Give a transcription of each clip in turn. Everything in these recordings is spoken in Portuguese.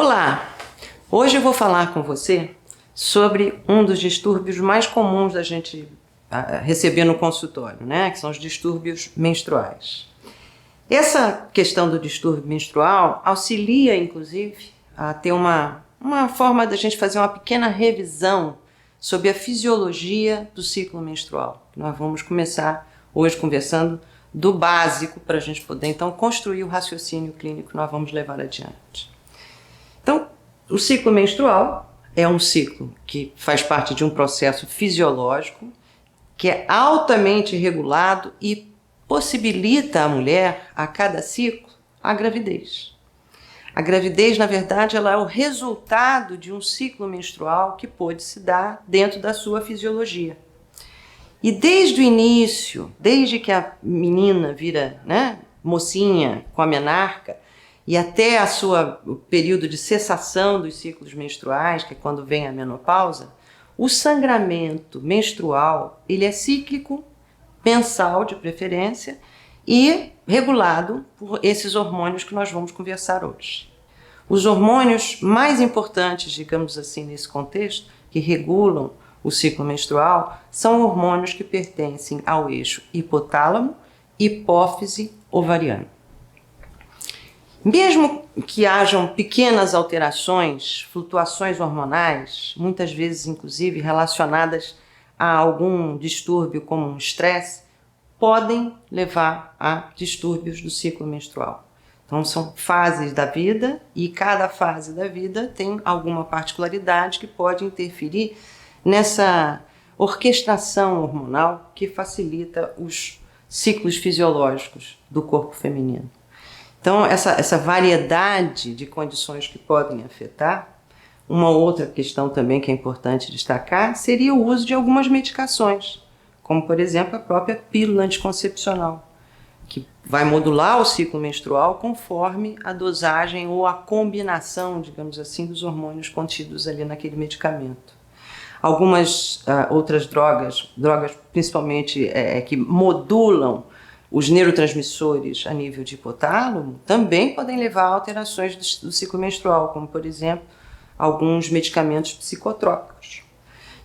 Olá! Hoje eu vou falar com você sobre um dos distúrbios mais comuns da gente receber no consultório, né? Que são os distúrbios menstruais. Essa questão do distúrbio menstrual auxilia, inclusive, a ter uma forma da gente fazer uma pequena revisão sobre a fisiologia do ciclo menstrual. Nós vamos começar hoje conversando do básico para a gente poder, então, construir o raciocínio clínico que nós vamos levar adiante. Então, o ciclo menstrual é um ciclo que faz parte de um processo fisiológico que é altamente regulado e possibilita à mulher, a cada ciclo, a gravidez. A gravidez, na verdade, ela é o resultado de um ciclo menstrual que pôde se dar dentro da sua fisiologia. E desde o início, desde que a menina vira, mocinha com a menarca, e até o período de cessação dos ciclos menstruais, que é quando vem a menopausa, o sangramento menstrual ele é cíclico, mensal de preferência, e regulado por esses hormônios que nós vamos conversar hoje. Os hormônios mais importantes, digamos assim, nesse contexto, que regulam o ciclo menstrual, são hormônios que pertencem ao eixo hipotálamo, hipófise, ovariano. Mesmo que hajam pequenas alterações, flutuações hormonais, muitas vezes inclusive relacionadas a algum distúrbio como um estresse, podem levar a distúrbios do ciclo menstrual. Então são fases da vida e cada fase da vida tem alguma particularidade que pode interferir nessa orquestração hormonal que facilita os ciclos fisiológicos do corpo feminino. Então, essa variedade de condições que podem afetar, uma outra questão também que é importante destacar, seria o uso de algumas medicações, como, por exemplo, a própria pílula anticoncepcional, que vai modular o ciclo menstrual conforme a dosagem ou a combinação, digamos assim, dos hormônios contidos ali naquele medicamento. Algumas outras drogas principalmente que modulam os neurotransmissores a nível de hipotálamo também podem levar a alterações do ciclo menstrual, como, por exemplo, alguns medicamentos psicotrópicos.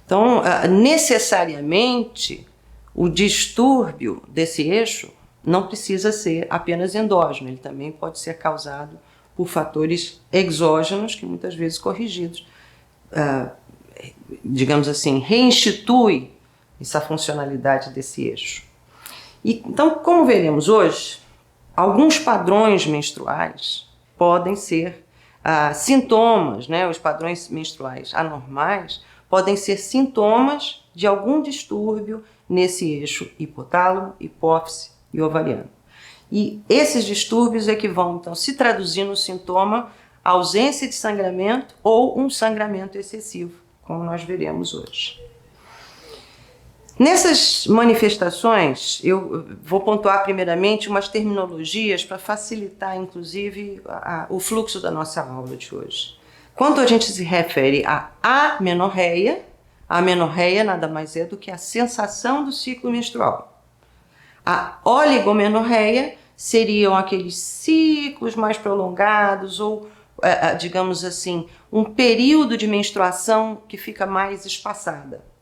Então, necessariamente, o distúrbio desse eixo não precisa ser apenas endógeno, ele também pode ser causado por fatores exógenos que muitas vezes corrigidos, digamos assim, reinstitui essa funcionalidade desse eixo. Então, como veremos hoje, alguns padrões menstruais podem ser sintomas, os padrões menstruais anormais podem ser sintomas de algum distúrbio nesse eixo hipotálamo, hipófise e ovariano. E esses distúrbios é que vão, então, se traduzir no sintoma ausência de sangramento ou um sangramento excessivo, como nós veremos hoje. Nessas manifestações, eu vou pontuar primeiramente umas terminologias para facilitar, inclusive, o fluxo da nossa aula de hoje. Quando a gente se refere a amenorreia nada mais é do que a sensação do ciclo menstrual. A oligomenorreia seriam aqueles ciclos mais prolongados ou, digamos assim, um período de menstruação que fica mais espaçada.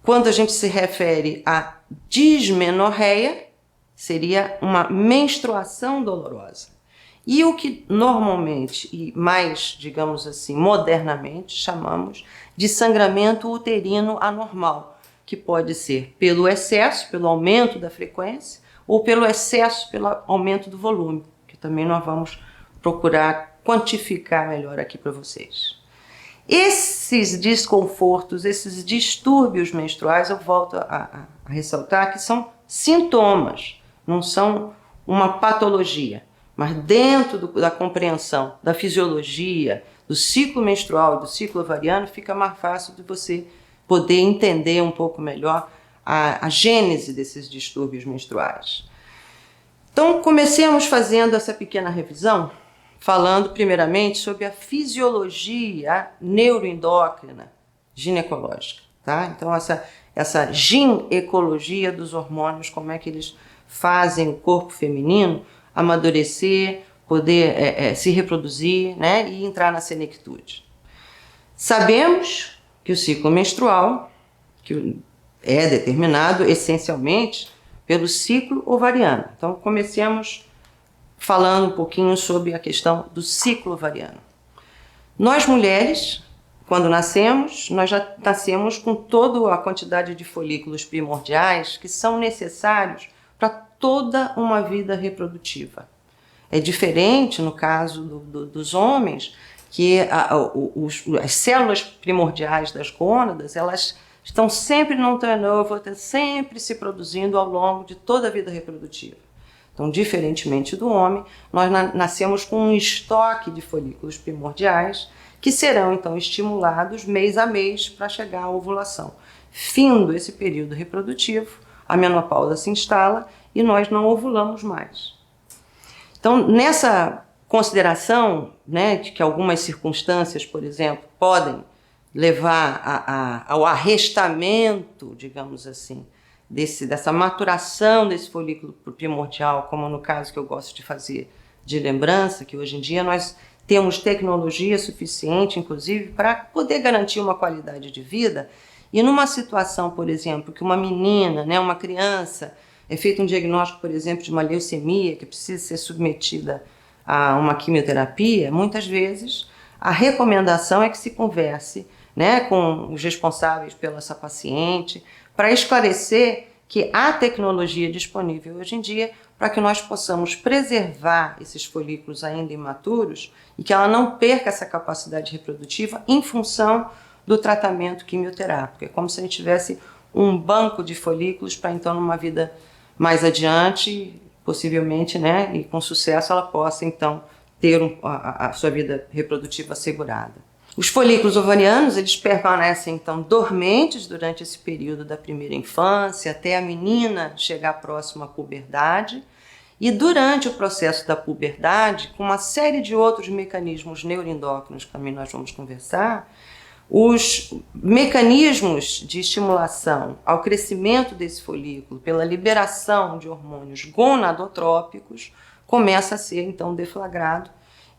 Quando a gente se refere a dismenorreia, seria uma menstruação dolorosa. E o que normalmente e mais, digamos assim, modernamente chamamos de sangramento uterino anormal, que pode ser pelo excesso, pelo aumento da frequência, ou pelo excesso, pelo aumento do volume, que também nós vamos procurar quantificar melhor aqui para vocês. Esses desconfortos, esses distúrbios menstruais, eu volto a ressaltar que são sintomas, não são uma patologia, mas dentro da compreensão da fisiologia, do ciclo menstrual e do ciclo ovariano, fica mais fácil de você poder entender um pouco melhor a gênese desses distúrbios menstruais. Então, comecemos fazendo essa pequena revisão, falando primeiramente sobre a fisiologia neuroendócrina ginecológica, tá? Então essa ginecologia dos hormônios, como é que eles fazem o corpo feminino amadurecer, poder se reproduzir, né, e entrar na senectude. Sabemos que o ciclo menstrual que é determinado essencialmente pelo ciclo ovariano. Então, comecemos falando um pouquinho sobre a questão do ciclo ovariano. Nós mulheres, quando nascemos, nós já nascemos com toda a quantidade de folículos primordiais que são necessários para toda uma vida reprodutiva. É diferente no caso dos homens, que as células primordiais das gônadas, elas estão sempre num turnover, sempre se produzindo ao longo de toda a vida reprodutiva. Então, diferentemente do homem, nós nascemos com um estoque de folículos primordiais que serão, então, estimulados mês a mês para chegar à ovulação. Findo esse período reprodutivo, a menopausa se instala e nós não ovulamos mais. Então, nessa consideração, né, de que algumas circunstâncias, por exemplo, podem levar ao arrestamento, digamos assim, dessa maturação desse folículo primordial, como no caso que eu gosto de fazer de lembrança, que hoje em dia nós temos tecnologia suficiente, inclusive, para poder garantir uma qualidade de vida. E numa situação, por exemplo, que uma menina, né, uma criança, é feito um diagnóstico, por exemplo, de uma leucemia, que precisa ser submetida a uma quimioterapia, muitas vezes a recomendação é que se converse, né, com os responsáveis pela essa paciente, para esclarecer que há tecnologia disponível hoje em dia para que nós possamos preservar esses folículos ainda imaturos e que ela não perca essa capacidade reprodutiva em função do tratamento quimioterápico. É como se a gente tivesse um banco de folículos para, então, numa vida mais adiante, possivelmente, né, e com sucesso, ela possa, então, ter a sua vida reprodutiva assegurada. Os folículos ovarianos, eles permanecem, então, dormentes durante esse período da primeira infância, até a menina chegar próxima à puberdade, e durante o processo da puberdade, com uma série de outros mecanismos neuroendócrinos, que também nós vamos conversar, os mecanismos de estimulação ao crescimento desse folículo pela liberação de hormônios gonadotrópicos começa a ser, então, deflagrado.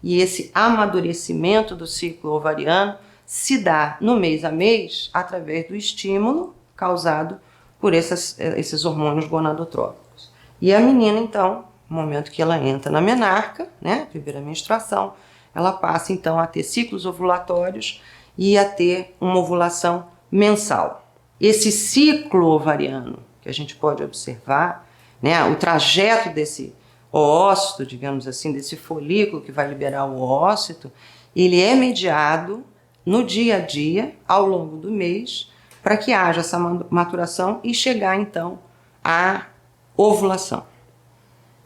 E esse amadurecimento do ciclo ovariano se dá no mês a mês através do estímulo causado por esses hormônios gonadotrópicos. E a menina, então, no momento que ela entra na menarca, né, primeira menstruação, ela passa, então, a ter ciclos ovulatórios e a ter uma ovulação mensal. Esse ciclo ovariano que a gente pode observar, né, o trajeto desse oócito, digamos assim, desse folículo que vai liberar o oócito, ele é mediado no dia a dia, ao longo do mês, para que haja essa maturação e chegar, então, à ovulação.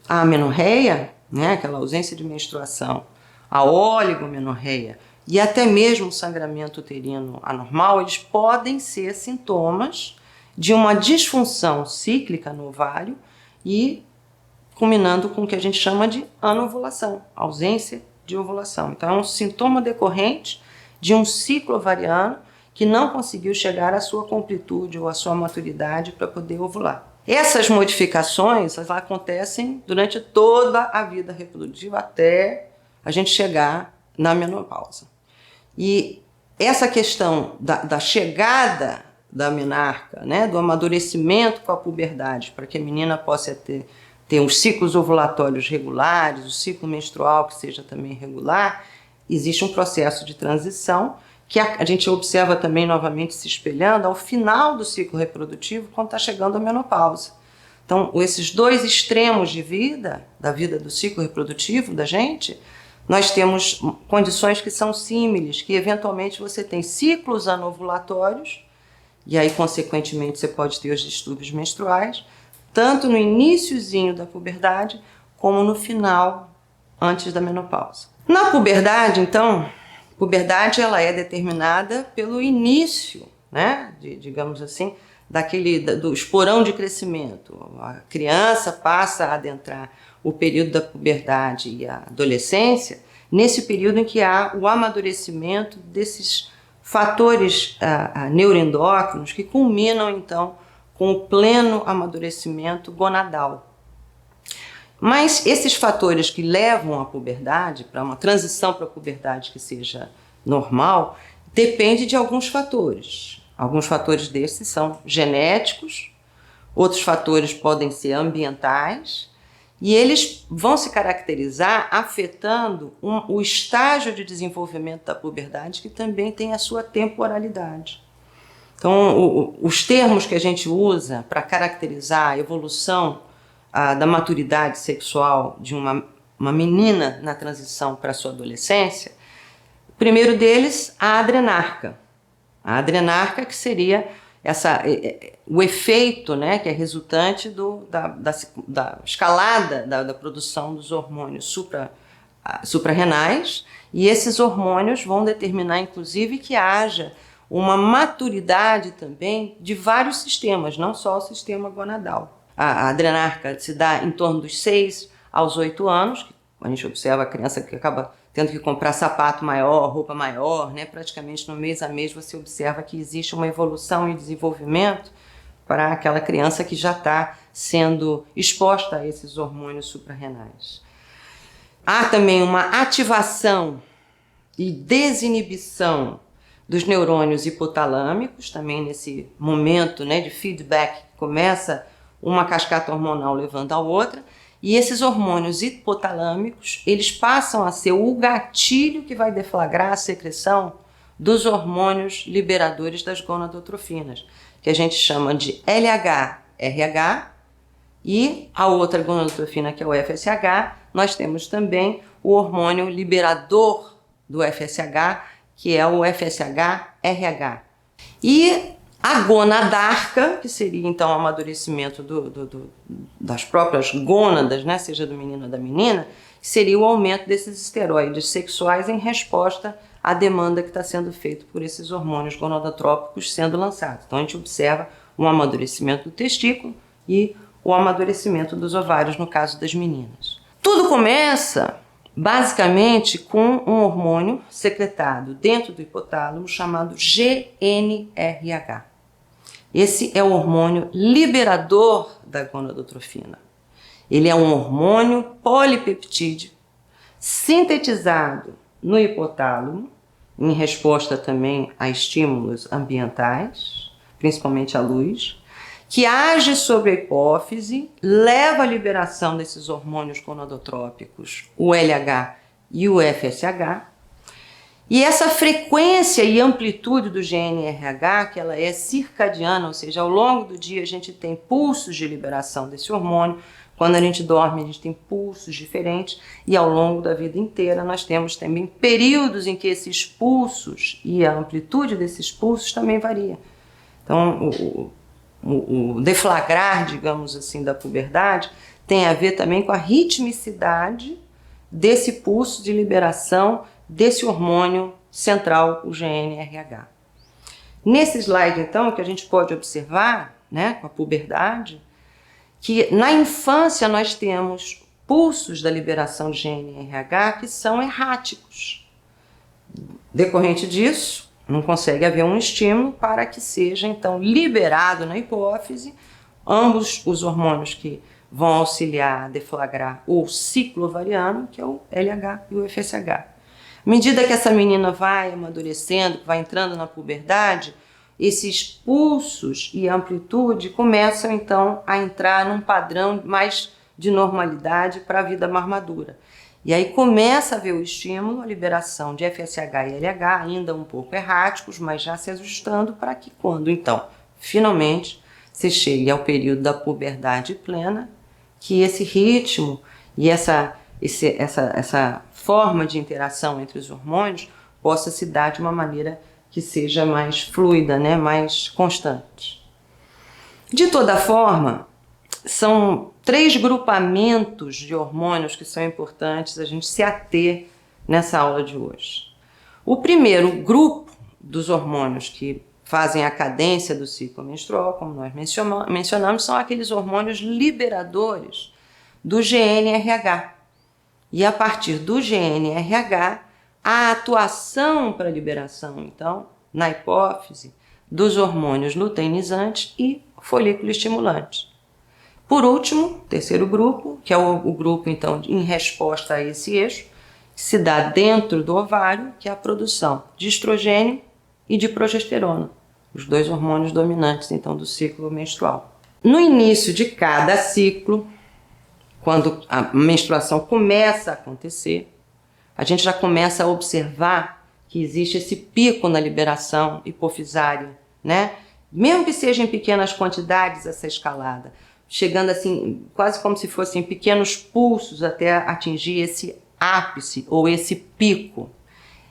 A amenorreia, né, aquela ausência de menstruação, a oligomenorreia e até mesmo o sangramento uterino anormal, eles podem ser sintomas de uma disfunção cíclica no ovário e culminando com o que a gente chama de anovulação, ausência de ovulação. Então, é um sintoma decorrente de um ciclo ovariano que não conseguiu chegar à sua completude ou à sua maturidade para poder ovular. Essas modificações, elas acontecem durante toda a vida reprodutiva até a gente chegar na menopausa. E essa questão da chegada da menarca, né, do amadurecimento com a puberdade, para que a menina possa ter os ciclos ovulatórios regulares, o ciclo menstrual que seja também regular, existe um processo de transição que a gente observa também novamente se espelhando ao final do ciclo reprodutivo, quando está chegando a menopausa. Então, esses dois extremos de vida, da vida do ciclo reprodutivo da gente, nós temos condições que são símiles, que eventualmente você tem ciclos anovulatórios, e aí, consequentemente, você pode ter os distúrbios menstruais, tanto no iniciozinho da puberdade, como no final, antes da menopausa. Na puberdade, então, puberdade ela é determinada pelo início, né, digamos assim, do esporão de crescimento. A criança passa a adentrar o período da puberdade e a adolescência, nesse período em que há o amadurecimento desses fatores neuroendócrinos que culminam, então, com o pleno amadurecimento gonadal. Mas esses fatores que levam à puberdade, para uma transição para a puberdade que seja normal, depende de alguns fatores. Alguns fatores desses são genéticos, outros fatores podem ser ambientais, e eles vão se caracterizar afetando o estágio de desenvolvimento da puberdade, que também tem a sua temporalidade. Então, os termos que a gente usa para caracterizar a evolução da maturidade sexual de uma menina na transição para a sua adolescência, o primeiro deles, a adrenarca. A adrenarca, que seria o efeito, né, que é resultante da escalada da produção dos hormônios suprarrenais, e esses hormônios vão determinar, inclusive, que haja uma maturidade também de vários sistemas, não só o sistema gonadal. A adrenarca se dá em torno dos 6 aos 8 anos, a gente observa a criança que acaba tendo que comprar sapato maior, roupa maior, né? Praticamente no mês a mês você observa que existe uma evolução e desenvolvimento para aquela criança que já está sendo exposta a esses hormônios suprarrenais. Há também uma ativação e desinibição dos neurônios hipotalâmicos, também nesse momento, né, de feedback, começa uma cascata hormonal levando a outra, e esses hormônios hipotalâmicos, eles passam a ser o gatilho que vai deflagrar a secreção dos hormônios liberadores das gonadotrofinas, que a gente chama de LH-RH, e a outra gonadotrofina, que é o FSH, nós temos também o hormônio liberador do FSH, que é o FSH-RH. E a gonadarca, que seria então o amadurecimento das próprias gônadas, né, seja do menino ou da menina, seria o aumento desses esteroides sexuais em resposta à demanda que está sendo feita por esses hormônios gonadotrópicos sendo lançados. Então a gente observa um amadurecimento do testículo e o amadurecimento dos ovários no caso das meninas. Tudo começa basicamente com um hormônio secretado dentro do hipotálamo chamado GnRH. Esse é o hormônio liberador da gonadotrofina. Ele é um hormônio polipeptídeo sintetizado no hipotálamo, em resposta também a estímulos ambientais, principalmente a luz, que age sobre a hipófise, leva à liberação desses hormônios gonadotrópicos, o LH e o FSH. E essa frequência e amplitude do GnRH, que ela é circadiana, ou seja, ao longo do dia a gente tem pulsos de liberação desse hormônio, quando a gente dorme a gente tem pulsos diferentes, e ao longo da vida inteira nós temos também períodos em que esses pulsos e a amplitude desses pulsos também varia. Então, o deflagrar, digamos assim, da puberdade tem a ver também com a ritmicidade desse pulso de liberação desse hormônio central, o GnRH. Nesse slide, então, que a gente pode observar, né, com a puberdade, que na infância nós temos pulsos da liberação de GnRH que são erráticos. Decorrente disso, não consegue haver um estímulo para que seja, então, liberado na hipófise ambos os hormônios que vão auxiliar a deflagrar o ciclo ovariano, que é o LH e o FSH. À medida que essa menina vai amadurecendo, vai entrando na puberdade, esses pulsos e amplitude começam então a entrar num padrão mais de normalidade para a vida mais madura. E aí começa a haver o estímulo, a liberação de FSH e LH, ainda um pouco erráticos, mas já se ajustando para que quando então, finalmente, se chegue ao período da puberdade plena, que esse ritmo e essa forma de interação entre os hormônios possa se dar de uma maneira que seja mais fluida, né, mais constante. De toda forma, são 3 grupamentos de hormônios que são importantes a gente se ater nessa aula de hoje. O primeiro grupo dos hormônios que fazem a cadência do ciclo menstrual, como nós mencionamos, são aqueles hormônios liberadores do GnRH. E a partir do GnRH, a atuação para a liberação, então, na hipófise, dos hormônios luteinizantes e folículo estimulante. Por último, terceiro grupo, que é o grupo então em resposta a esse eixo, se dá dentro do ovário, que é a produção de estrogênio e de progesterona, os dois hormônios dominantes então do ciclo menstrual. No início de cada ciclo, quando a menstruação começa a acontecer, a gente já começa a observar que existe esse pico na liberação hipofisária, né? Mesmo que seja em pequenas quantidades essa escalada, chegando assim, quase como se fossem pequenos pulsos até atingir esse ápice ou esse pico.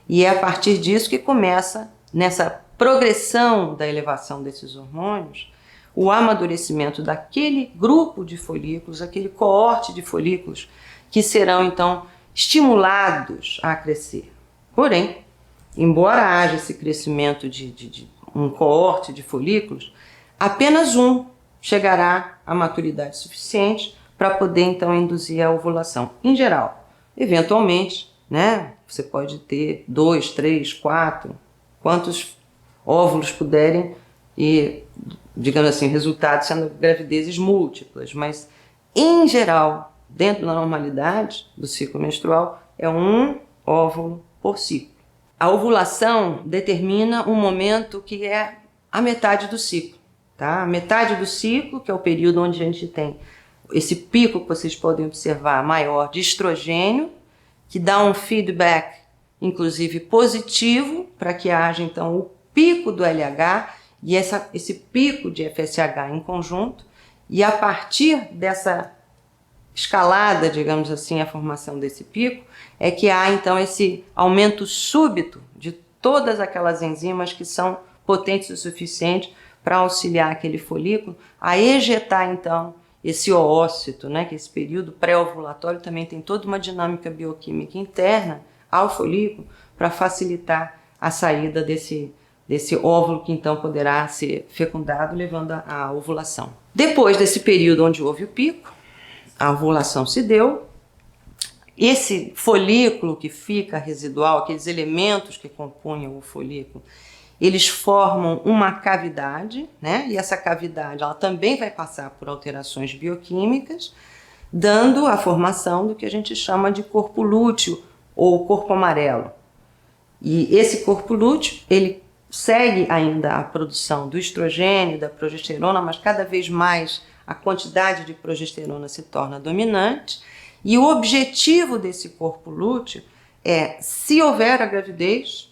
E é a partir disso que começa, nessa progressão da elevação desses hormônios, o amadurecimento daquele grupo de folículos, aquele coorte de folículos que serão então estimulados a crescer. Porém, embora haja esse crescimento de um coorte de folículos, apenas um chegará à maturidade suficiente para poder então induzir a ovulação. Em geral, eventualmente, né, você pode ter 2, 3, 4, quantos óvulos puderem e, digamos assim, resultado sendo gravidezes múltiplas, mas em geral, dentro da normalidade do ciclo menstrual, é um óvulo por ciclo. A ovulação determina um momento que é a metade do ciclo, tá? A metade do ciclo, que é o período onde a gente tem esse pico que vocês podem observar maior de estrogênio, que dá um feedback, inclusive positivo, para que haja então o pico do LH e esse pico de FSH em conjunto, e a partir dessa escalada, digamos assim, a formação desse pico, é que há então esse aumento súbito de todas aquelas enzimas que são potentes o suficiente para auxiliar aquele folículo a ejetar então esse oócito, né, que esse período pré-ovulatório também tem toda uma dinâmica bioquímica interna ao folículo para facilitar a saída desse óvulo que então poderá ser fecundado, levando à ovulação. Depois desse período onde houve o pico, a ovulação se deu, esse folículo que fica residual, aqueles elementos que compunham o folículo, eles formam uma cavidade, né? E essa cavidade ela também vai passar por alterações bioquímicas, dando a formação do que a gente chama de corpo lúteo ou corpo amarelo. E esse corpo lúteo, ele segue ainda a produção do estrogênio, da progesterona, mas cada vez mais a quantidade de progesterona se torna dominante. E o objetivo desse corpo lúteo é, se houver a gravidez,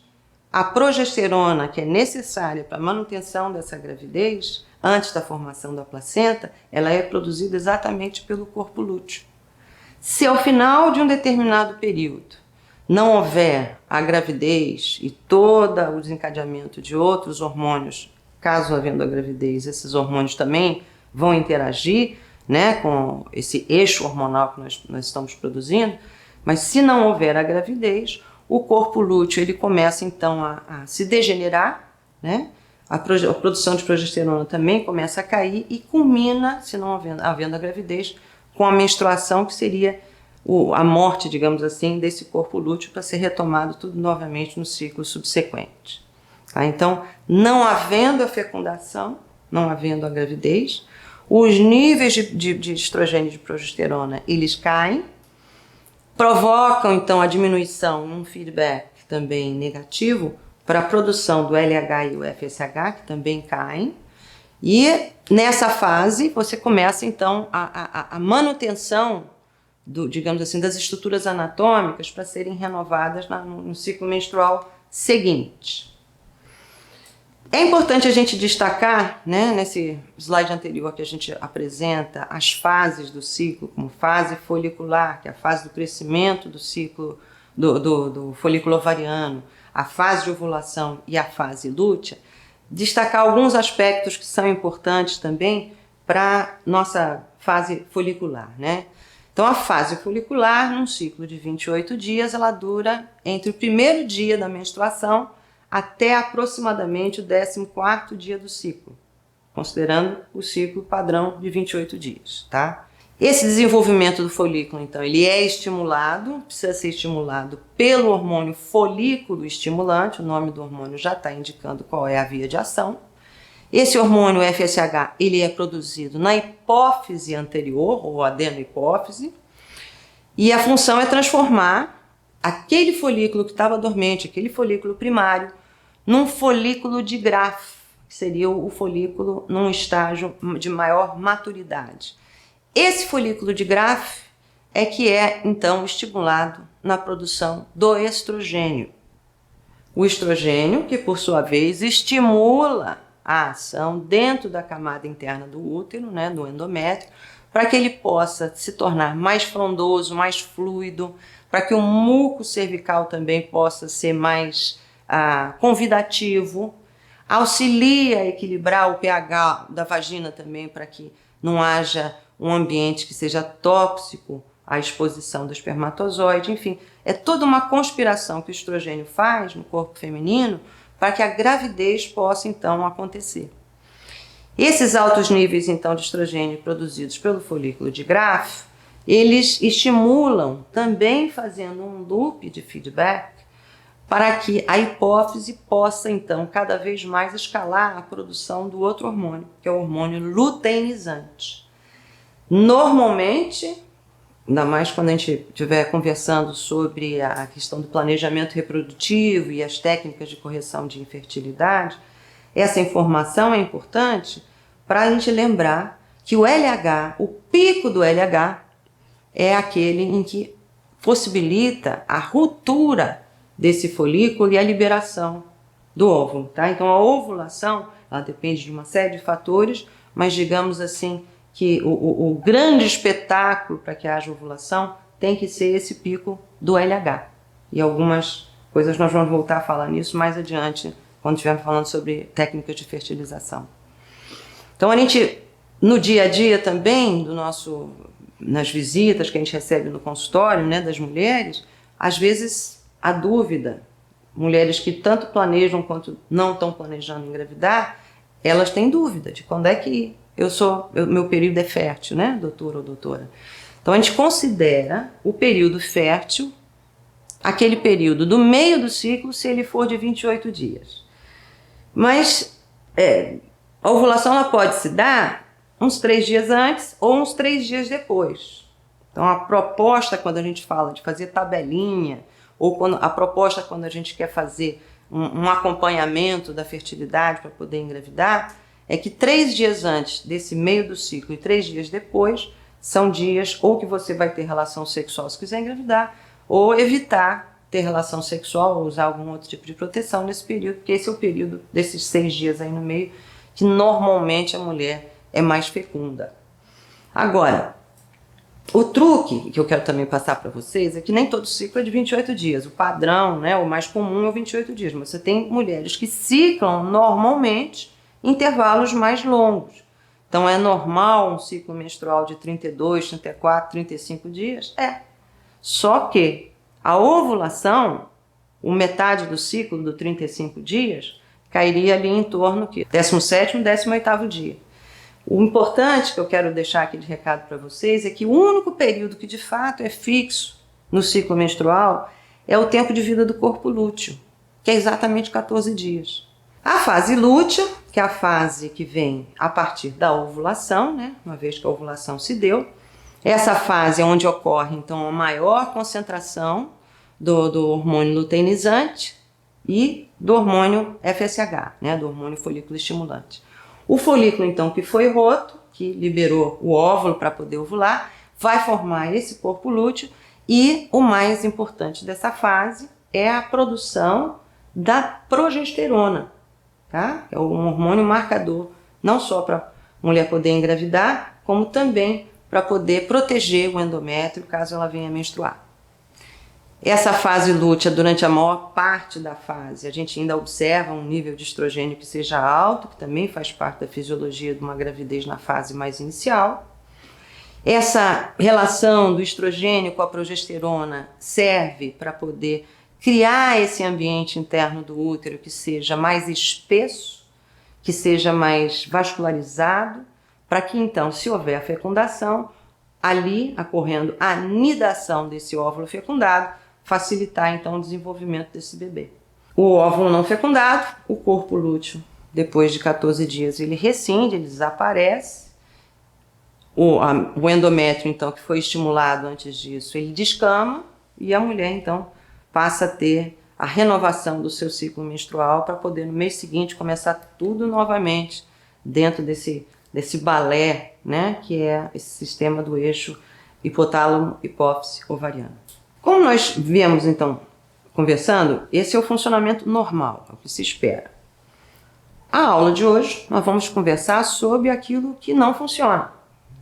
a progesterona que é necessária para a manutenção dessa gravidez, antes da formação da placenta, ela é produzida exatamente pelo corpo lúteo. Se ao final de um determinado período não houver a gravidez e todo o desencadeamento de outros hormônios, caso havendo a gravidez, esses hormônios também vão interagir, né, com esse eixo hormonal que nós estamos produzindo, mas se não houver a gravidez, o corpo lúteo ele começa então a se degenerar, né? A produção de progesterona também começa a cair e culmina, se não havendo a gravidez, com a menstruação, que seria a morte, digamos assim, desse corpo lúteo para ser retomado tudo novamente no ciclo subsequente. Tá? Então, não havendo a fecundação, não havendo a gravidez, os níveis de estrogênio e de progesterona eles caem, provocam então a diminuição, um feedback também negativo para a produção do LH e o FSH, que também caem, e nessa fase você começa então a manutenção digamos assim, das estruturas anatômicas para serem renovadas no ciclo menstrual seguinte. É importante a gente destacar, né, nesse slide anterior que a gente apresenta as fases do ciclo, como fase folicular, que é a fase do crescimento do ciclo do folículo ovariano, a fase de ovulação e a fase lútea, destacar alguns aspectos que são importantes também para nossa fase folicular, né? Então, a fase folicular, num ciclo de 28 dias, ela dura entre o primeiro dia da menstruação até aproximadamente o 14º dia do ciclo, considerando o ciclo padrão de 28 dias, tá? Esse desenvolvimento do folículo, então, ele é estimulado, precisa ser estimulado pelo hormônio folículo estimulante, o nome do hormônio já está indicando qual é a via de ação, Esse hormônio FSH, ele é produzido na hipófise anterior, ou adenohipófise, e a função é transformar aquele folículo que estava dormente, aquele folículo primário, num folículo de Graafi, que seria o folículo num estágio de maior maturidade. Esse folículo de Graafi é que é, então, estimulado na produção do estrogênio. O estrogênio, que por sua vez estimula a ação dentro da camada interna do útero, né, do endométrio, para que ele possa se tornar mais frondoso, mais fluido, para que o muco cervical também possa ser mais convidativo, auxilia a equilibrar o pH da vagina também, para que não haja um ambiente que seja tóxico à exposição do espermatozoide. Enfim, é toda uma conspiração que o estrogênio faz no corpo feminino para que a gravidez possa então acontecer. Esses altos níveis então de estrogênio produzidos pelo folículo de Graafi, eles estimulam também fazendo um loop de feedback para que a hipófise possa então cada vez mais escalar a produção do outro hormônio, que é o hormônio luteinizante. Normalmente, ainda mais quando a gente estiver conversando sobre a questão do planejamento reprodutivo e as técnicas de correção de infertilidade, essa informação é importante para a gente lembrar que o LH, o pico do LH, é aquele em que possibilita a ruptura desse folículo e a liberação do óvulo, tá? Então a ovulação, ela depende de uma série de fatores, mas digamos assim que o grande espetáculo para que haja ovulação tem que ser esse pico do LH. E algumas coisas nós vamos voltar a falar nisso mais adiante, quando estivermos falando sobre técnicas de fertilização. Então a gente, no dia a dia também, nas visitas que a gente recebe no consultório, né, das mulheres, às vezes a dúvida, mulheres que tanto planejam quanto não estão planejando engravidar, elas têm dúvida de quando é que meu período é fértil, né, doutor ou doutora? Então a gente considera o período fértil aquele período do meio do ciclo, se ele for de 28 dias. Mas a ovulação ela pode se dar uns 3 dias antes ou uns 3 dias depois. Então a proposta quando a gente fala de fazer tabelinha, ou a proposta quando a gente quer fazer um acompanhamento da fertilidade para poder engravidar, é que 3 dias antes desse meio do ciclo e 3 dias depois são dias ou que você vai ter relação sexual se quiser engravidar, ou evitar ter relação sexual ou usar algum outro tipo de proteção nesse período, porque esse é o período desses 6 dias aí no meio que normalmente a mulher é mais fecunda. Agora, o truque que eu quero também passar para vocês é que nem todo ciclo é de 28 dias. O padrão, né, o mais comum é o 28 dias, mas você tem mulheres que ciclam normalmente intervalos mais longos. Então é normal um ciclo menstrual de 32, 34, 35 dias? É. Só que a ovulação, metade do ciclo do 35 dias, cairia ali em torno do 17º, 18º dia. O importante que eu quero deixar aqui de recado para vocês é que o único período que de fato é fixo no ciclo menstrual é o tempo de vida do corpo lúteo, que é exatamente 14 dias. A fase lútea, que é a fase que vem a partir da ovulação, né? Uma vez que a ovulação se deu, essa fase é onde ocorre então a maior concentração do hormônio luteinizante e do hormônio FSH, né? Do hormônio folículo estimulante. O folículo, então, que foi roto, que liberou o óvulo para poder ovular, vai formar esse corpo lúteo e o mais importante dessa fase é a produção da progesterona, tá? É um hormônio marcador, não só para a mulher poder engravidar, como também para poder proteger o endométrio caso ela venha menstruar. Essa fase lútea, durante a maior parte da fase, a gente ainda observa um nível de estrogênio que seja alto, que também faz parte da fisiologia de uma gravidez na fase mais inicial. Essa relação do estrogênio com a progesterona serve para poder criar esse ambiente interno do útero que seja mais espesso, que seja mais vascularizado, para que então, se houver a fecundação, ali ocorrendo a nidação desse óvulo fecundado, facilitar então o desenvolvimento desse bebê. O óvulo não fecundado, o corpo lúteo depois de 14 dias ele rescinde, ele desaparece. O endométrio, então, que foi estimulado antes disso, ele descama e a mulher, então, passa a ter a renovação do seu ciclo menstrual para poder, no mês seguinte, começar tudo novamente dentro desse balé, né, que é esse sistema do eixo hipotálamo, hipófise, ovariano. Como nós viemos, então, conversando, esse é o funcionamento normal, é o que se espera. A aula de hoje, nós vamos conversar sobre aquilo que não funciona.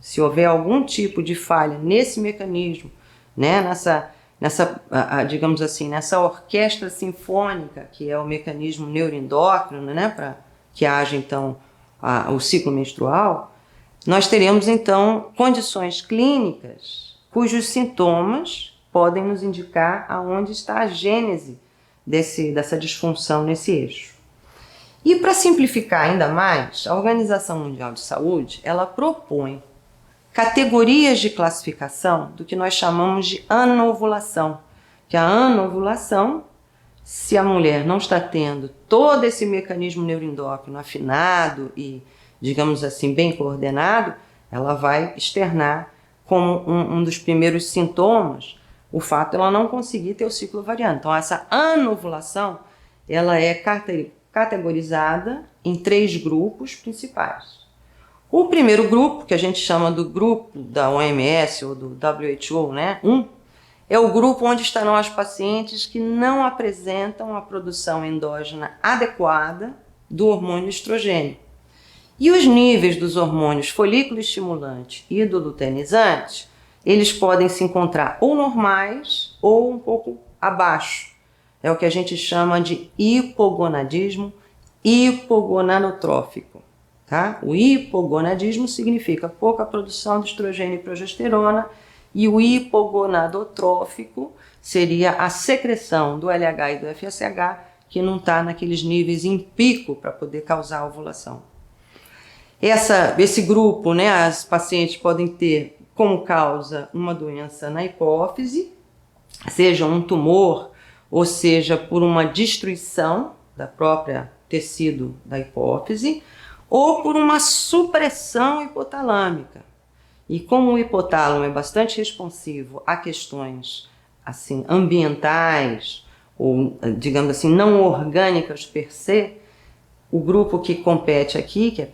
Se houver algum tipo de falha nesse mecanismo, né, digamos assim, nessa orquestra sinfônica, que é o mecanismo neuroendócrino, né, para que haja, então, o ciclo menstrual, nós teremos, então, condições clínicas cujos sintomas podem nos indicar aonde está a gênese dessa disfunção nesse eixo. E para simplificar ainda mais, a Organização Mundial de Saúde, ela propõe categorias de classificação do que nós chamamos de anovulação. Que a anovulação, se a mulher não está tendo todo esse mecanismo neuroendócrino afinado e, digamos assim, bem coordenado, ela vai externar como um dos primeiros sintomas o fato de ela não conseguir ter o ciclo ovariano. Então, essa anovulação, ela é categorizada em 3 grupos principais. O primeiro grupo, que a gente chama do grupo da OMS ou do WHO, né? É o grupo onde estarão as pacientes que não apresentam a produção endógena adequada do hormônio estrogênio. E os níveis dos hormônios folículo estimulante e do luteinizante, eles podem se encontrar ou normais ou um pouco abaixo. É o que a gente chama de hipogonadismo hipogonadotrófico. Tá? O hipogonadismo significa pouca produção de estrogênio e progesterona, e o hipogonadotrófico seria a secreção do LH e do FSH, que não está naqueles níveis em pico para poder causar a ovulação. Esse grupo, né, as pacientes podem ter como causa uma doença na hipófise, seja um tumor ou seja por uma destruição da própria tecido da hipófise, ou por uma supressão hipotalâmica. E como o hipotálamo é bastante responsivo a questões assim, ambientais, ou digamos assim, não orgânicas per se, o grupo que compete aqui, que é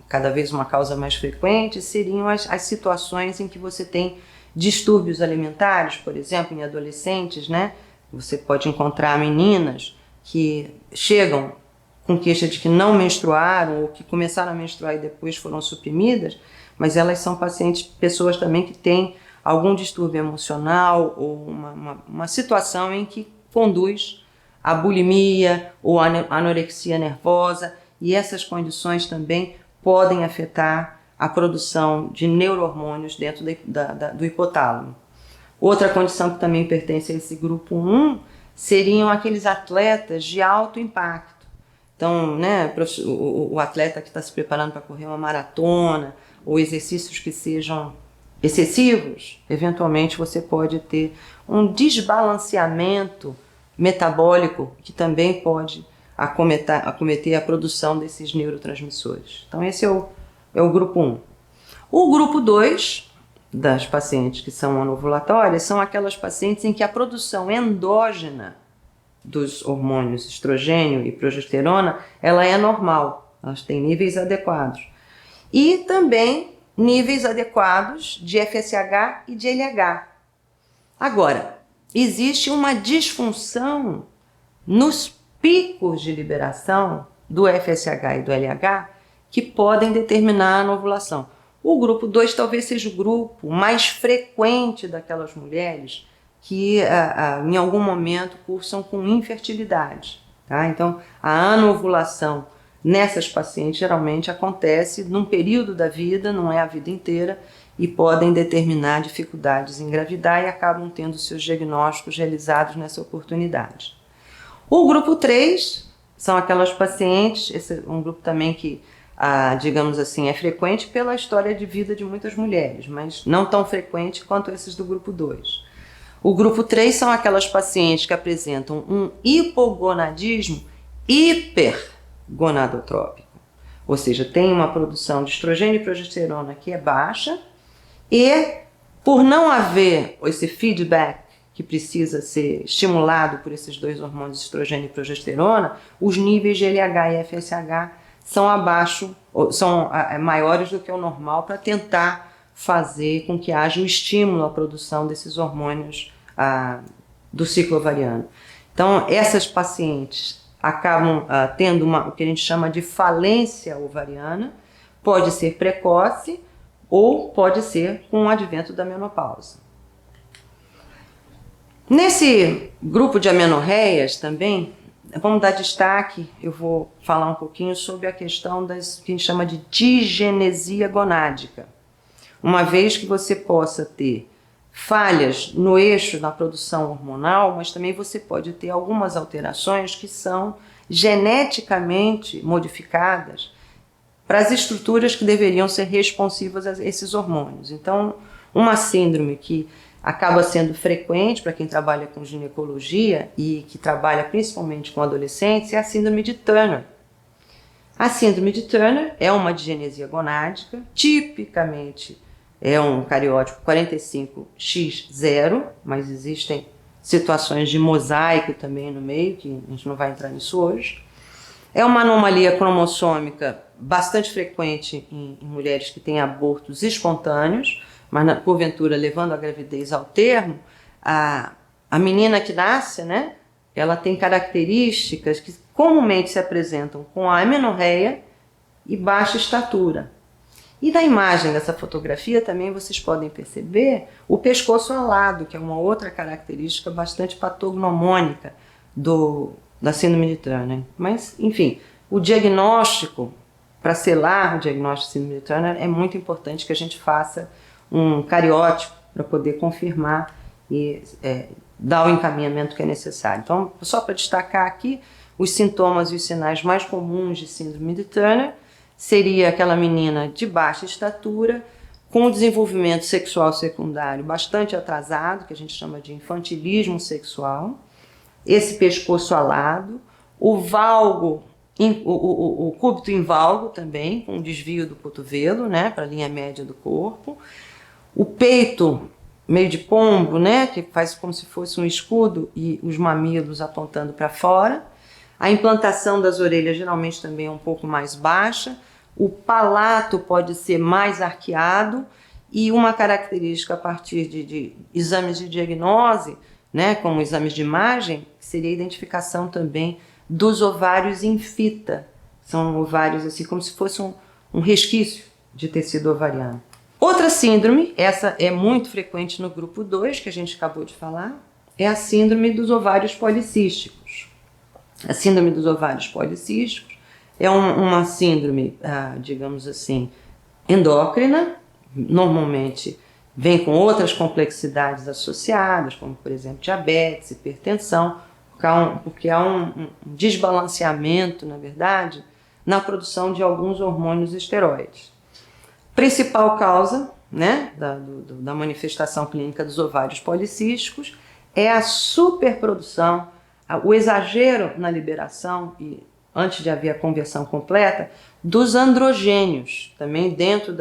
cada vez uma causa mais frequente, seriam as situações em que você tem distúrbios alimentares, por exemplo, em adolescentes, né? Você pode encontrar meninas que chegam com queixa de que não menstruaram ou que começaram a menstruar e depois foram suprimidas, mas elas são pessoas também que têm algum distúrbio emocional ou uma situação em que conduz à bulimia ou à anorexia nervosa, e essas condições também podem afetar a produção de neurohormônios dentro do hipotálamo. Outra condição que também pertence a esse grupo 1 seriam aqueles atletas de alto impacto. Então, né, o atleta que está se preparando para correr uma maratona ou exercícios que sejam excessivos, eventualmente você pode ter um desbalanceamento metabólico que também pode acometer a produção desses neurotransmissores. Então, esse é o grupo 1. O grupo 2 das pacientes que são anovulatórias são aquelas pacientes em que a produção endógena dos hormônios estrogênio e progesterona, ela é normal, elas têm níveis adequados. E também níveis adequados de FSH e de LH. Agora, existe uma disfunção nos picos de liberação do FSH e do LH que podem determinar a ovulação. O grupo 2 talvez seja o grupo mais frequente daquelas mulheres que em algum momento cursam com infertilidade. Tá? Então, a anovulação nessas pacientes geralmente acontece num período da vida, não é a vida inteira, e podem determinar dificuldades em engravidar e acabam tendo seus diagnósticos realizados nessa oportunidade. O grupo 3 são aquelas pacientes, esse é um grupo também que, digamos assim, é frequente pela história de vida de muitas mulheres, mas não tão frequente quanto esses do grupo 2. O grupo 3 são aquelas pacientes que apresentam um hipogonadismo hipergonadotrópico. ou seja, tem uma produção de estrogênio e progesterona que é baixa, e por não haver esse feedback que precisa ser estimulado por esses dois hormônios, estrogênio e progesterona, os níveis de LH e FSH são abaixo, são maiores do que o normal, para tentar fazer com que haja um estímulo à produção desses hormônios do ciclo ovariano. Então, essas pacientes acabam tendo o que a gente chama de falência ovariana, pode ser precoce ou pode ser com o advento da menopausa. Nesse grupo de amenorreias também, vamos dar destaque, eu vou falar um pouquinho sobre a questão das que a gente chama de digenesia gonádica. Uma vez que você possa ter falhas no eixo da produção hormonal, mas também você pode ter algumas alterações que são geneticamente modificadas para as estruturas que deveriam ser responsivas a esses hormônios. Então, uma síndrome que acaba sendo frequente para quem trabalha com ginecologia e que trabalha principalmente com adolescentes é a síndrome de Turner. A síndrome de Turner é uma digenesia gonádica, tipicamente é um cariótipo 45X0, mas existem situações de mosaico também no meio, que a gente não vai entrar nisso hoje. É uma anomalia cromossômica bastante frequente em mulheres que têm abortos espontâneos, mas porventura levando a gravidez ao termo, a menina que nasce, né, ela tem características que comumente se apresentam com a amenorreia e baixa estatura. E na imagem dessa fotografia também vocês podem perceber o pescoço alado, que é uma outra característica bastante patognomônica da síndrome de Turner. Mas, enfim, o diagnóstico, para selar o diagnóstico de síndrome de Turner, é muito importante que a gente faça um cariótipo para poder confirmar e dar o encaminhamento que é necessário. Então, só para destacar aqui, os sintomas e os sinais mais comuns de síndrome de Turner seria aquela menina de baixa estatura, com o desenvolvimento sexual secundário bastante atrasado, que a gente chama de infantilismo sexual, esse pescoço alado, o valgo, o cúbito invalgo também, com desvio do cotovelo, né, para a linha média do corpo, o peito meio de pombo, né, que faz como se fosse um escudo e os mamilos apontando para fora. A implantação das orelhas geralmente também é um pouco mais baixa. O palato pode ser mais arqueado e uma característica a partir de exames de diagnose, né, como exames de imagem, seria a identificação também dos ovários em fita. São ovários assim como se fosse um resquício de tecido ovariano. Outra síndrome, essa é muito frequente no grupo 2, que a gente acabou de falar, é a síndrome dos ovários policísticos. A síndrome dos ovários policísticos é uma síndrome, digamos assim, endócrina, normalmente vem com outras complexidades associadas, como, por exemplo, diabetes, hipertensão, porque há um desbalanceamento, na verdade, na produção de alguns hormônios esteroides. Principal causa, né, da manifestação clínica dos ovários policísticos é a superprodução, o exagero na liberação, e antes de haver a conversão completa, dos androgênios, também dentro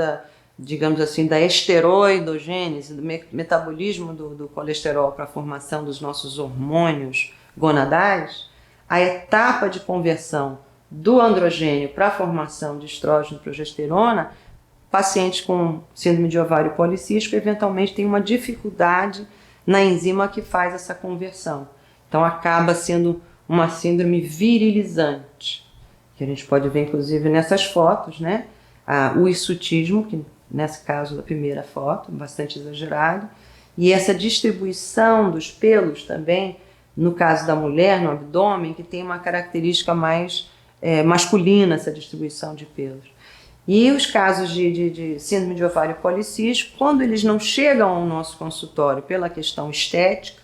digamos assim, da esteroidogênese, do metabolismo do colesterol para a formação dos nossos hormônios gonadais. A etapa de conversão do androgênio para a formação de estrógeno e progesterona, pacientes com síndrome de ovário policístico eventualmente têm uma dificuldade na enzima que faz essa conversão. Então acaba sendo uma síndrome virilizante, que a gente pode ver inclusive nessas fotos, né? O hirsutismo, que nesse caso da primeira foto, bastante exagerado, e essa distribuição dos pelos também, no caso da mulher, no abdômen, que tem uma característica mais masculina, essa distribuição de pelos. E os casos de síndrome de ovário policístico, quando eles não chegam ao nosso consultório pela questão estética,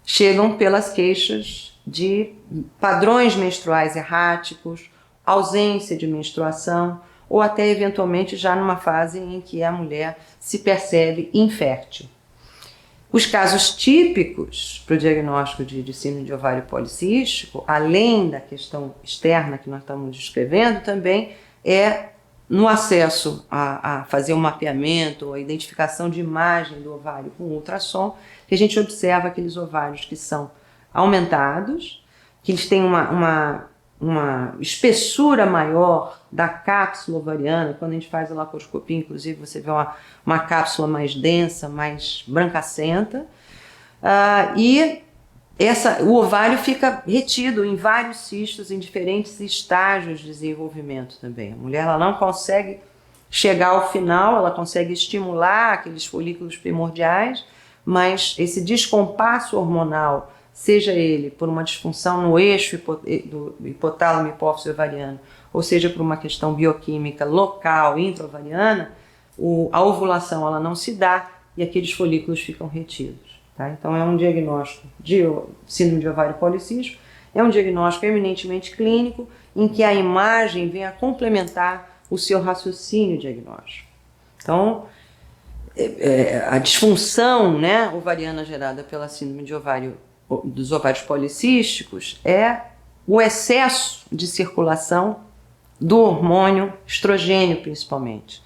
chegam pelas queixas de padrões menstruais erráticos, ausência de menstruação, ou até eventualmente já numa fase em que a mulher se percebe infértil. Os casos típicos para o diagnóstico de síndrome de ovário policístico, além da questão externa que nós estamos descrevendo, também é no acesso a fazer um mapeamento, a identificação de imagem do ovário com ultrassom, que a gente observa aqueles ovários que são aumentados, que eles têm uma espessura maior da cápsula ovariana. Quando a gente faz a laparoscopia, inclusive, você vê uma cápsula mais densa, mais brancacenta, e o ovário fica retido em vários cistos, em diferentes estágios de desenvolvimento também. A mulher ela não consegue chegar ao final, ela consegue estimular aqueles folículos primordiais, mas esse descompasso hormonal, seja ele por uma disfunção no eixo do hipotálamo hipófise ovariano, ou seja por uma questão bioquímica local intraovariana, a ovulação ela não se dá e aqueles folículos ficam retidos. Tá? Então é um diagnóstico de síndrome de ovário policístico, é um diagnóstico eminentemente clínico, em que a imagem vem a complementar o seu raciocínio diagnóstico. Então, a disfunção, né, ovariana gerada pela síndrome dos ovários policísticos é o excesso de circulação do hormônio estrogênio, principalmente.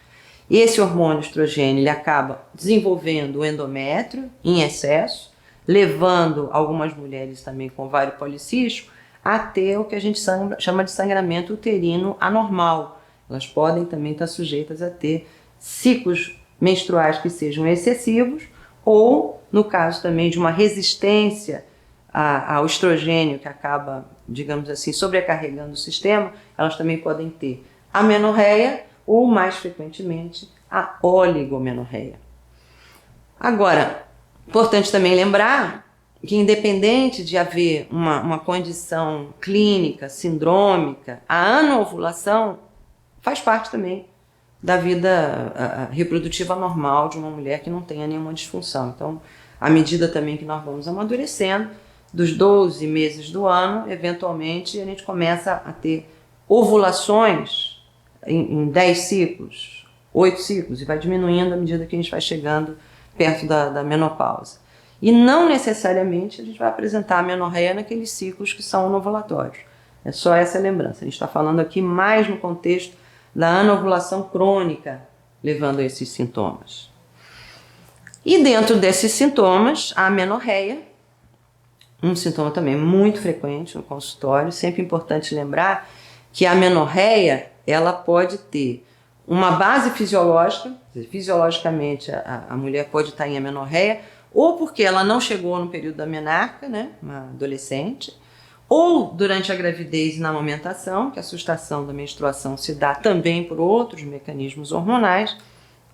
Esse hormônio estrogênio ele acaba desenvolvendo o endométrio em excesso, levando algumas mulheres também com ovário policístico a ter o que a gente chama de sangramento uterino anormal. Elas podem também estar sujeitas a ter ciclos menstruais que sejam excessivos ou, no caso também de uma resistência ao estrogênio que acaba, digamos assim, sobrecarregando o sistema, elas também podem ter amenorreia ou, mais frequentemente, a oligomenorreia. Agora, importante também lembrar que, independente de haver uma condição clínica, sindrômica, a anovulação faz parte também da vida reprodutiva normal de uma mulher que não tenha nenhuma disfunção. Então, à medida também que nós vamos amadurecendo, dos 12 meses do ano, eventualmente, a gente começa a ter ovulações em 10 ciclos, 8 ciclos, e vai diminuindo à medida que a gente vai chegando perto da menopausa. E não necessariamente a gente vai apresentar a amenorreia naqueles ciclos que são anovulatórios. É só essa lembrança. A gente está falando aqui mais no contexto da anovulação crônica, levando a esses sintomas. E dentro desses sintomas, a amenorreia, um sintoma também muito frequente no consultório, sempre importante lembrar que a amenorreia ela pode ter uma base fisiológica, fisiologicamente a mulher pode estar em amenorreia, ou porque ela não chegou no período da menarca, né, uma adolescente, ou durante a gravidez e na amamentação, que a sustação da menstruação se dá também por outros mecanismos hormonais,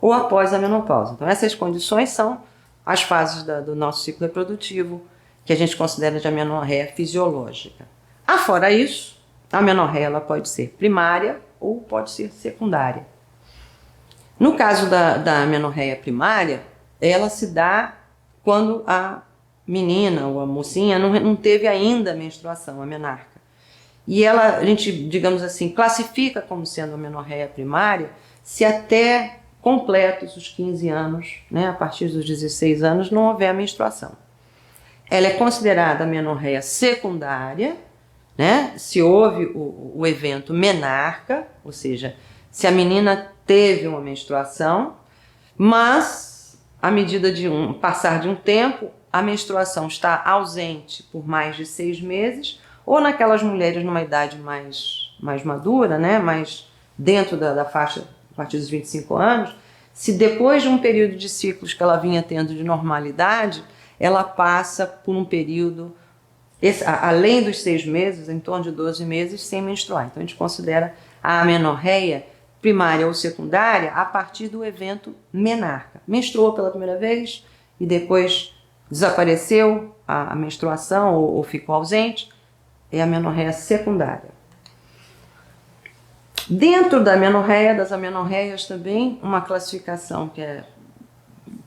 ou após a menopausa. Então essas condições são as fases do nosso ciclo reprodutivo, que a gente considera de amenorreia fisiológica. Afora isso, a amenorreia ela pode ser primária ou pode ser secundária. No caso da amenorreia primária, ela se dá quando a menina ou a mocinha não teve ainda a menstruação, a menarca. E a gente, digamos assim, classifica como sendo a amenorreia primária se até completos os 15 anos, né, a partir dos 16 anos, não houver a menstruação. Ela é considerada amenorreia secundária, né, se houve o evento menarca, ou seja, se a menina teve uma menstruação, mas à medida de passar de um tempo, a menstruação está ausente por mais de 6 meses, ou naquelas mulheres numa idade mais madura, né, mais dentro da faixa, a partir dos 25 anos, se depois de um período de ciclos que ela vinha tendo de normalidade, ela passa por um período, além dos 6 meses, em torno de 12 meses, sem menstruar. Então a gente considera a amenorreia primária ou secundária a partir do evento menarca. Menstruou pela primeira vez e depois desapareceu a menstruação ou ficou ausente, é a amenorreia secundária. Dentro da amenorreia, das amenorreias também, uma classificação que é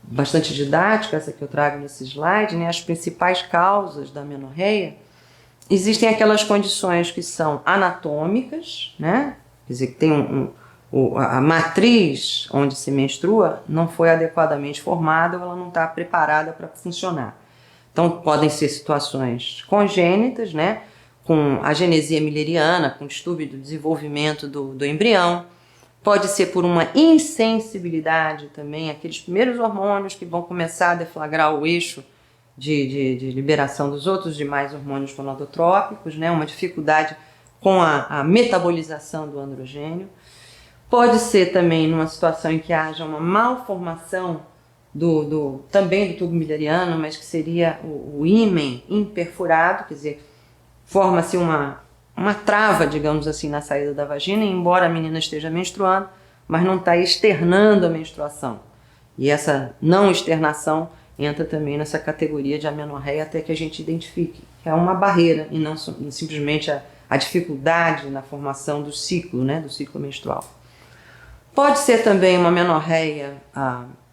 bastante didática, essa que eu trago nesse slide, né? As principais causas da amenorreia, existem aquelas condições que são anatômicas, né? Quer dizer, que tem a matriz onde se menstrua não foi adequadamente formada ou ela não está preparada para funcionar. Então, podem ser situações congênitas, né? com agenesia mülleriana, com distúrbio do desenvolvimento do embrião. Pode ser por uma insensibilidade também, aqueles primeiros hormônios que vão começar a deflagrar o eixo de liberação dos outros demais hormônios gonadotrópicos, né? Uma dificuldade com a metabolização do androgênio. Pode ser também numa situação em que haja uma malformação também do tubo mülleriano, mas que seria o ímen imperfurado, quer dizer, forma-se uma trava, digamos assim, na saída da vagina, embora a menina esteja menstruando, mas não está externando a menstruação. E essa não externação entra também nessa categoria de amenorreia até que a gente identifique que é uma barreira e não simplesmente a dificuldade na formação do ciclo, né, do ciclo menstrual. Pode ser também uma amenorreia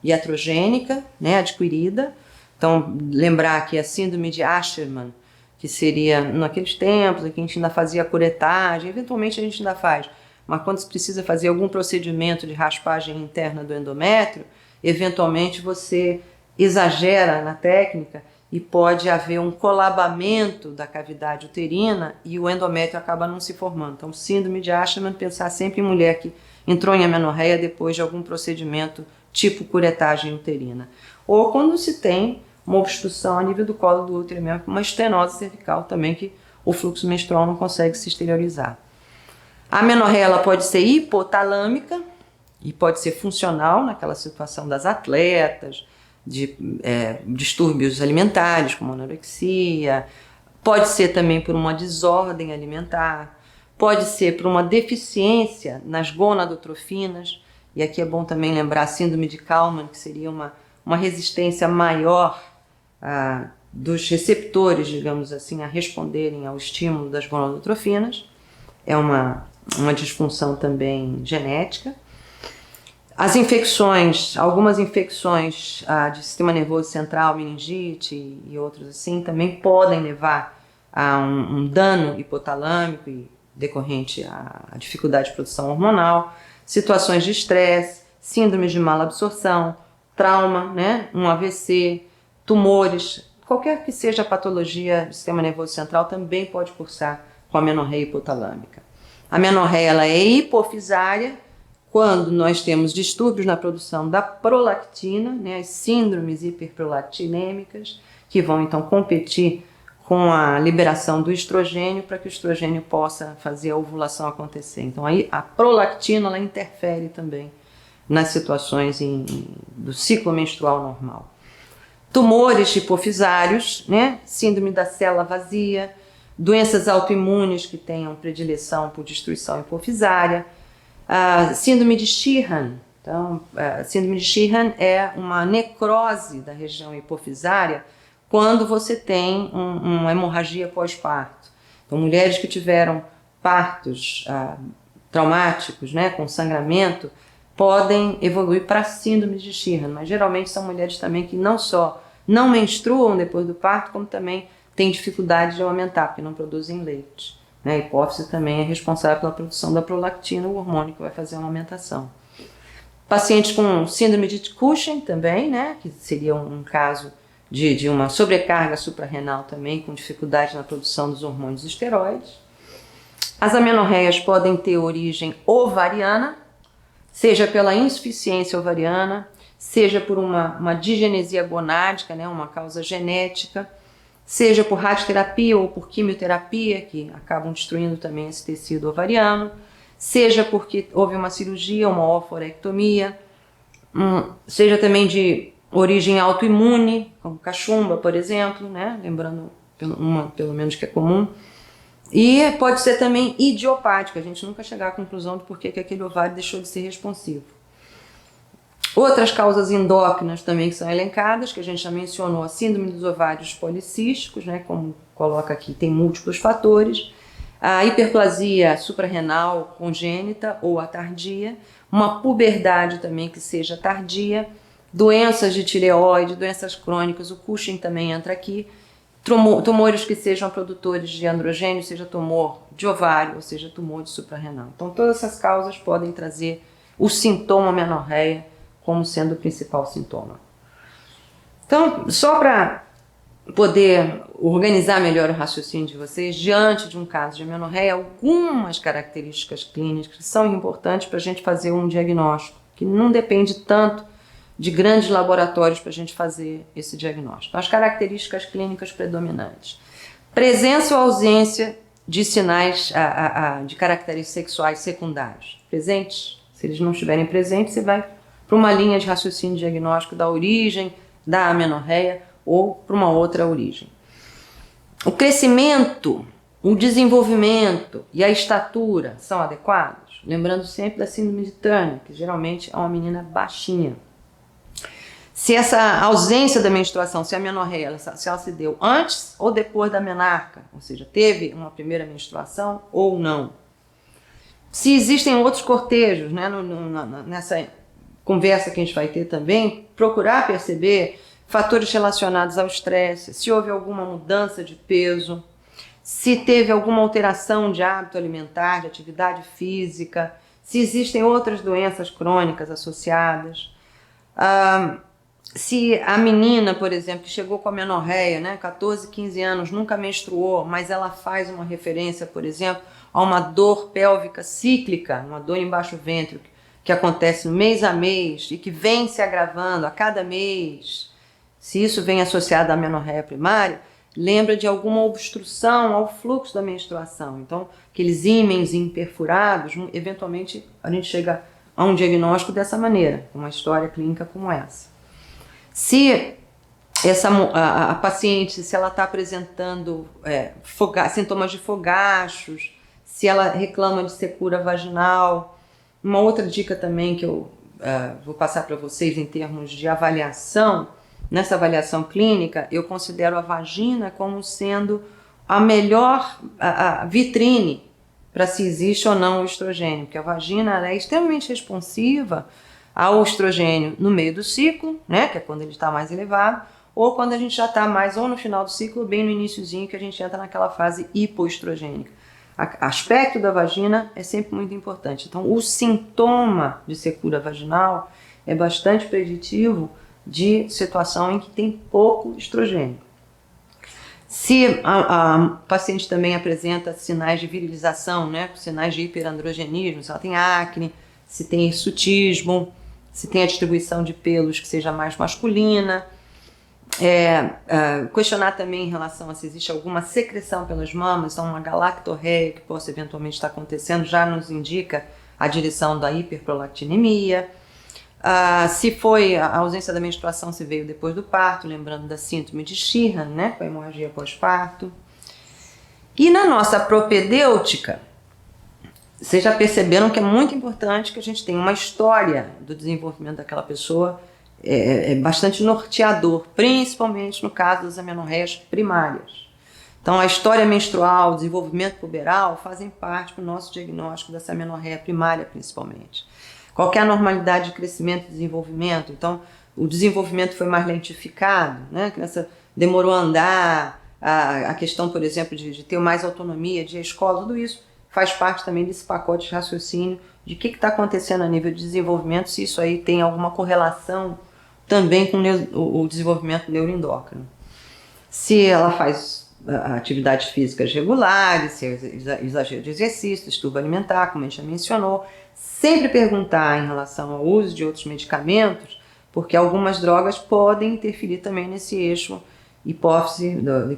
iatrogênica, né, adquirida. Então, lembrar que a síndrome de Asherman, que seria naqueles tempos em que a gente ainda fazia curetagem, eventualmente a gente ainda faz, mas quando se precisa fazer algum procedimento de raspagem interna do endométrio, eventualmente você exagera na técnica e pode haver um colabamento da cavidade uterina e o endométrio acaba não se formando. Então, síndrome de Asherman, pensar sempre em mulher que entrou em amenorreia depois de algum procedimento tipo curetagem uterina. Ou quando se tem uma obstrução a nível do colo do útero mesmo, uma estenose cervical também, que o fluxo menstrual não consegue se exteriorizar. A amenorreia ela pode ser hipotalâmica e pode ser funcional naquela situação das atletas, de distúrbios alimentares, como anorexia, pode ser também por uma desordem alimentar, pode ser por uma deficiência nas gonadotrofinas, e aqui é bom também lembrar a síndrome de Kalman, que seria uma resistência maior dos receptores, digamos assim, a responderem ao estímulo das gonadotrofinas. É uma disfunção também genética. As infecções, algumas infecções de sistema nervoso central, meningite e outros assim, também podem levar a um dano hipotalâmico e decorrente à dificuldade de produção hormonal, situações de estresse, síndromes de malabsorção, trauma, né, um AVC, tumores, qualquer que seja a patologia do sistema nervoso central também pode cursar com a amenorreia hipotalâmica. A amenorreia ela é hipofisária quando nós temos distúrbios na produção da prolactina, né, as síndromes hiperprolactinêmicas, que vão então competir com a liberação do estrogênio para que o estrogênio possa fazer a ovulação acontecer. Então aí a prolactina ela interfere também nas situações do ciclo menstrual normal. Tumores hipofisários, né? Síndrome da célula vazia, doenças autoimunes que tenham predileção por destruição hipofisária, síndrome de Sheehan. Então, a síndrome de Sheehan é uma necrose da região hipofisária quando você tem uma hemorragia pós-parto. Então, mulheres que tiveram partos traumáticos, né, com sangramento, podem evoluir para síndrome de Sheehan, mas geralmente são mulheres também que não só não menstruam depois do parto, como também têm dificuldade de amamentar, porque não produzem leite. A hipófise também é responsável pela produção da prolactina, o hormônio que vai fazer a amamentação. Pacientes com síndrome de Cushing também, né, que seria um caso de uma sobrecarga suprarrenal também, com dificuldade na produção dos hormônios esteroides. As amenorreias podem ter origem ovariana, seja pela insuficiência ovariana, seja por uma digenesia gonádica, né, uma causa genética, seja por radioterapia ou por quimioterapia, que acabam destruindo também esse tecido ovariano, seja porque houve uma cirurgia, uma oforectomia, seja também de origem autoimune, como cachumba, por exemplo, né, lembrando pelo menos que é comum. E pode ser também idiopática, a gente nunca chegar à conclusão de por que aquele ovário deixou de ser responsivo. Outras causas endócrinas também que são elencadas, que a gente já mencionou, a síndrome dos ovários policísticos, né, como coloca aqui, tem múltiplos fatores, a hiperplasia suprarrenal congênita ou a tardia, uma puberdade também que seja tardia, doenças de tireoide, doenças crônicas, o Cushing também entra aqui, tumores que sejam produtores de androgênio, seja tumor de ovário ou seja tumor de suprarrenal. Então todas essas causas podem trazer o sintoma amenorreia como sendo o principal sintoma. Então, só para poder organizar melhor o raciocínio de vocês diante de um caso de amenorreia, algumas características clínicas que são importantes para a gente fazer um diagnóstico, que não depende tanto de grandes laboratórios para a gente fazer esse diagnóstico. As características clínicas predominantes: presença ou ausência de sinais de caracteres sexuais secundários. Presentes? Se eles não estiverem presentes, você vai para uma linha de raciocínio diagnóstico da origem da amenorreia ou para uma outra origem. O crescimento, o desenvolvimento e a estatura são adequados? Lembrando sempre da síndrome de Turner, que geralmente é uma menina baixinha. Se essa ausência da menstruação, se a amenorreia, se ela se deu antes ou depois da menarca, ou seja, teve uma primeira menstruação ou não. Se existem outros cortejos, né, nessa conversa que a gente vai ter também, procurar perceber fatores relacionados ao estresse, se houve alguma mudança de peso, se teve alguma alteração de hábito alimentar, de atividade física, se existem outras doenças crônicas associadas. Se a menina, por exemplo, que chegou com a amenorreia, né, 14, 15 anos, nunca menstruou, mas ela faz uma referência, por exemplo, a uma dor pélvica cíclica, uma dor embaixo do ventre, que acontece mês a mês e que vem se agravando a cada mês, se isso vem associado à amenorreia primária, lembra de alguma obstrução ao fluxo da menstruação. Então, aqueles ímens perfurados, eventualmente a gente chega a um diagnóstico dessa maneira, uma história clínica como essa. Se a paciente, se ela está apresentando sintomas de fogachos, se ela reclama de secura vaginal. Uma outra dica também que eu vou passar para vocês em termos de avaliação, nessa avaliação clínica, eu considero a vagina como sendo a melhor vitrine para se existe ou não o estrogênio, porque a vagina é extremamente responsiva ao estrogênio no meio do ciclo, né, que é quando ele está mais elevado, ou quando a gente já está mais ou no final do ciclo, ou bem no iniciozinho, que a gente entra naquela fase hipoestrogênica. O aspecto da vagina é sempre muito importante. Então, o sintoma de secura vaginal é bastante preditivo de situação em que tem pouco estrogênio. Se a paciente também apresenta sinais de virilização, né, sinais de hiperandrogenismo, se ela tem acne, se tem hirsutismo, se tem a distribuição de pelos que seja mais masculina. Questionar também em relação a se existe alguma secreção pelas mamas, então uma galactorreia que possa eventualmente estar acontecendo, já nos indica a direção da hiperprolactinemia. Se foi a ausência da menstruação, se veio depois do parto, lembrando da síndrome de Sheehan, né, com a hemorragia pós-parto. E na nossa propedêutica, vocês já perceberam que é muito importante que a gente tenha uma história do desenvolvimento daquela pessoa, é bastante norteador, principalmente no caso das amenorreias primárias. Então, a história menstrual, o desenvolvimento puberal fazem parte do nosso diagnóstico dessa amenorreia primária, principalmente. Qualquer anormalidade de crescimento e desenvolvimento, então, o desenvolvimento foi mais lentificado, né? A criança demorou a andar, a questão, por exemplo, de ter mais autonomia, de ir à escola, tudo isso faz parte também desse pacote de raciocínio de o que está acontecendo a nível de desenvolvimento, se isso aí tem alguma correlação também com o desenvolvimento neuroendócrino. Se ela faz atividades físicas regulares, se é exagero de exercício, distúrbio alimentar, como a gente já mencionou, sempre perguntar em relação ao uso de outros medicamentos, porque algumas drogas podem interferir também nesse eixo hipotálamo,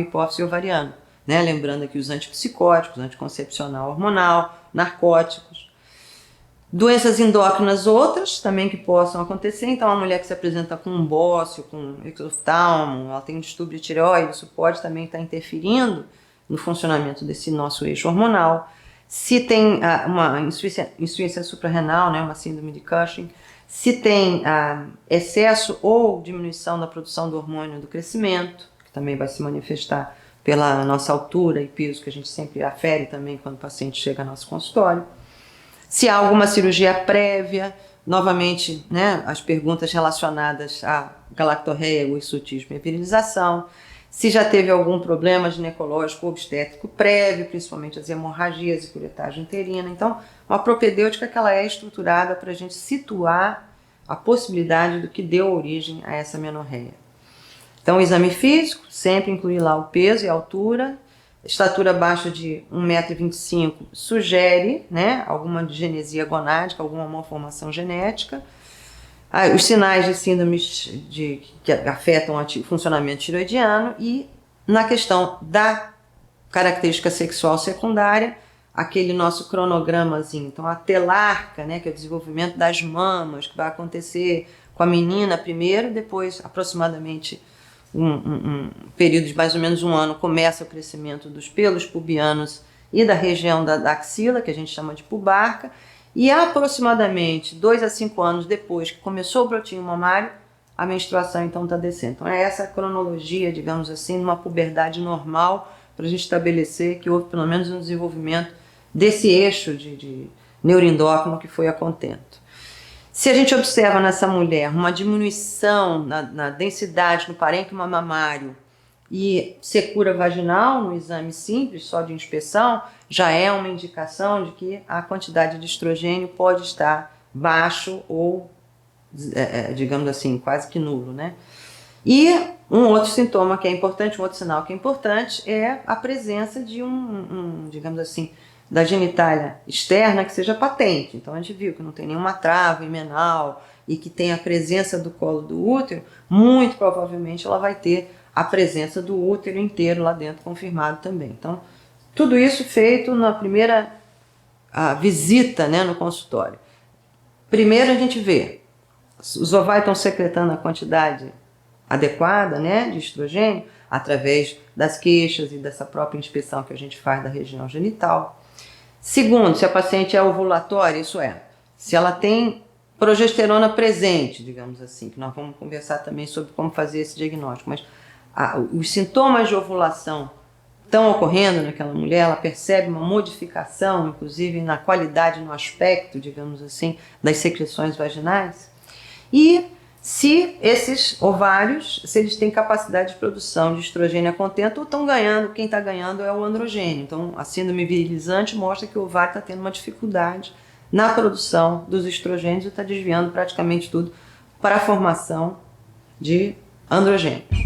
hipófise e ovariano. Né? Lembrando aqui os antipsicóticos, anticoncepcional hormonal, narcóticos. Doenças endócrinas outras também que possam acontecer. Então, uma mulher que se apresenta com um bócio, com exoftalmo, ela tem um distúrbio de tireoide, isso pode também estar interferindo no funcionamento desse nosso eixo hormonal. Se tem uma insuficiência suprarrenal, né, uma síndrome de Cushing, se tem excesso ou diminuição da produção do hormônio do crescimento, que também vai se manifestar pela nossa altura e peso, que a gente sempre afere também quando o paciente chega ao nosso consultório. Se há alguma cirurgia prévia, novamente, né, as perguntas relacionadas à galactorreia, o hirsutismo e a virilização. Se já teve algum problema ginecológico ou obstétrico prévio, principalmente as hemorragias e curetagem uterina. Então, uma propedêutica que ela é estruturada para a gente situar a possibilidade do que deu origem a essa amenorreia. Então, o exame físico, sempre incluir lá o peso e a altura. Estatura abaixo de 1,25 m sugere, né, alguma digenesia gonádica, alguma malformação genética. Os sinais de síndromes que afetam o funcionamento tiroidiano e, na questão da característica sexual secundária, aquele nosso cronogramazinho. Então, a telarca, né, que é o desenvolvimento das mamas, que vai acontecer com a menina primeiro, depois, aproximadamente um período de mais ou menos 1 ano, começa o crescimento dos pelos pubianos e da região da axila, que a gente chama de pubarca, e aproximadamente 2 a 5 anos depois que começou o brotinho mamário, a menstruação então está descendo. Então é essa a cronologia, digamos assim, numa puberdade normal, para a gente estabelecer que houve pelo menos um desenvolvimento desse eixo de neuroendócrino que foi a contento. Se a gente observa nessa mulher uma diminuição na densidade no parênquima mamário e secura vaginal no exame simples, só de inspeção, já é uma indicação de que a quantidade de estrogênio pode estar baixo ou, digamos assim, quase que nulo, né? E um outro sintoma que é importante, um outro sinal que é importante é a presença de digamos assim, da genitália externa que seja patente. Então a gente viu que não tem nenhuma trava imenal e que tem a presença do colo do útero, muito provavelmente ela vai ter a presença do útero inteiro lá dentro confirmado também. Então tudo isso feito na primeira visita, né, no consultório. Primeiro a gente vê, os ovários estão secretando a quantidade adequada, né, de estrogênio, através das queixas e dessa própria inspeção que a gente faz da região genital. Segundo, se a paciente é ovulatória, isso é, se ela tem progesterona presente, digamos assim, que nós vamos conversar também sobre como fazer esse diagnóstico, mas os sintomas de ovulação estão ocorrendo naquela mulher, ela percebe uma modificação, inclusive na qualidade, no aspecto, digamos assim, das secreções vaginais, e se esses ovários, se eles têm capacidade de produção de estrogênio a contento ou estão ganhando, quem está ganhando é o androgênio. Então, a síndrome virilizante mostra que o ovário está tendo uma dificuldade na produção dos estrogênios e está desviando praticamente tudo para a formação de androgênios.